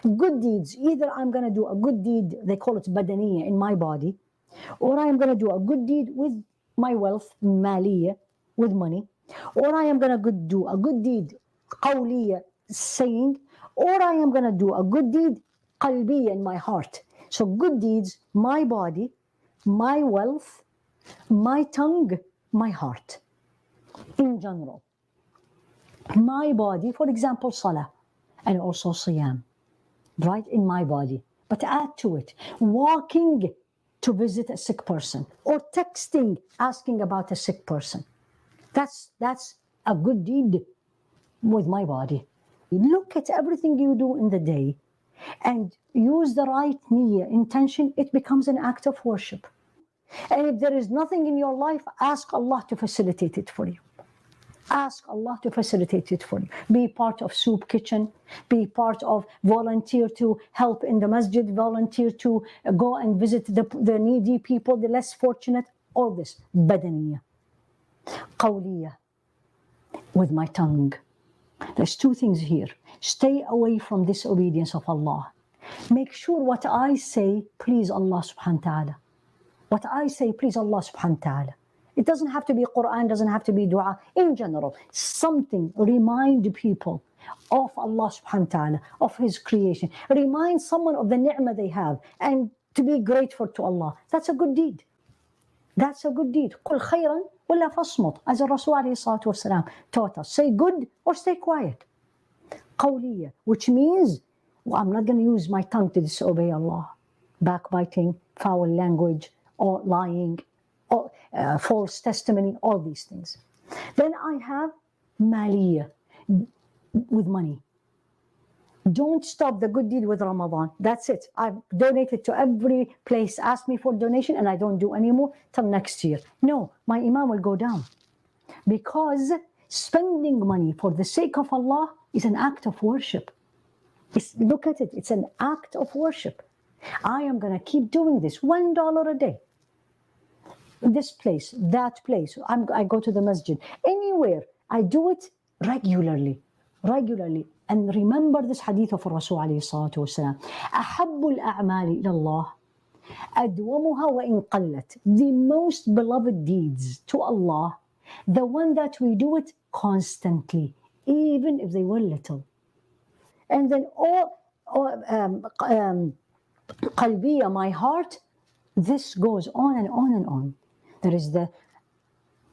Good deeds, either I'm going to do a good deed, they call it badaniya, in my body, or I am going to do a good deed with my wealth, maliya, with money, or I am going to do a good deed, qawliya, saying, or I am going to do a good deed, qalbiya, in my heart. So good deeds, my body, my wealth, my tongue, my heart, in general. My body, for example, salah, and also siyam, right, in my body. But add to it, walking to visit a sick person, or texting, asking about a sick person. That's a good deed with my body. Look at everything you do in the day and use the right niyyah, intention, it becomes an act of worship. And if there is nothing in your life, ask Allah to facilitate it for you. Ask Allah to facilitate it for you. Be part of soup kitchen, be part of, volunteer to help in the masjid, volunteer to go and visit the needy people, the less fortunate, all this. Badaniya, qawliya, with my tongue. There's two things here. Stay away from disobedience of Allah. Make sure what I say please Allah subhanahu wa ta'ala. What I say please Allah subhanahu wa ta'ala. It doesn't have to be Qur'an, doesn't have to be dua. In general, something remind people of Allah subhanahu wa ta'ala, of His creation. Remind someone of the ni'mah they have and to be grateful to Allah. That's a good deed. That's a good deed. قُلْ خَيْرًا وَلَا فَاصْمُتْ, as the Rasul taught us. Say good or stay quiet. Qawliya, which means I'm not going to use my tongue to disobey Allah. Backbiting, foul language, or lying, or false testimony, all these things. Then I have maliya, with money. Don't stop the good deed with Ramadan. That's it. I've donated to every place, asked me for donation, and I don't do anymore till next year. No, my iman will go down. Because spending money for the sake of Allah is an act of worship. Look at it, it's an act of worship. I am going to keep doing this, $1 a day. This place, that place, I go to the masjid, anywhere, I do it regularly. And remember this hadith of Rasul alayhi salatu wasalam. أَحَبُّ الْأَعْمَالِ إِلَى اللَّهِ أَدْوَمُهَا وَإِنْ قَلَّتْ. The most beloved deeds to Allah, the one that we do it constantly, even if they were little. And then qalbiya, my heart, this goes on and on and on. There is the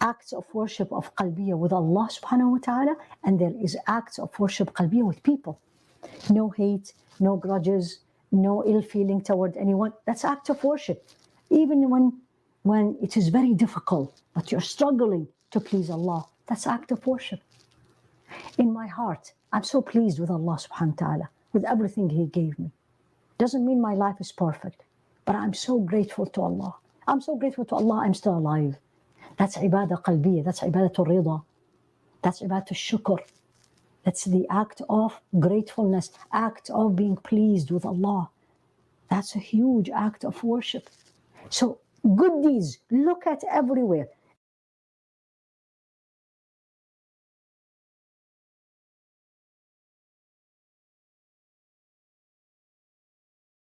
acts of worship of qalbiya with Allah subhanahu wa ta'ala, and there is acts of worship qalbiya with people. No hate, no grudges, no ill feeling toward anyone. That's act of worship. Even when it is very difficult, but you're struggling to please Allah, that's act of worship. In my heart, I'm so pleased with Allah subhanahu wa ta'ala, with everything He gave me. Doesn't mean my life is perfect, but I'm so grateful to Allah. I'm so grateful to Allah I'm still alive. That's ibadah qalbiyya, that's ibadatul rida, that's ibadatul shukr. That's the act of gratefulness, act of being pleased with Allah. That's a huge act of worship. So good deeds, look at everywhere.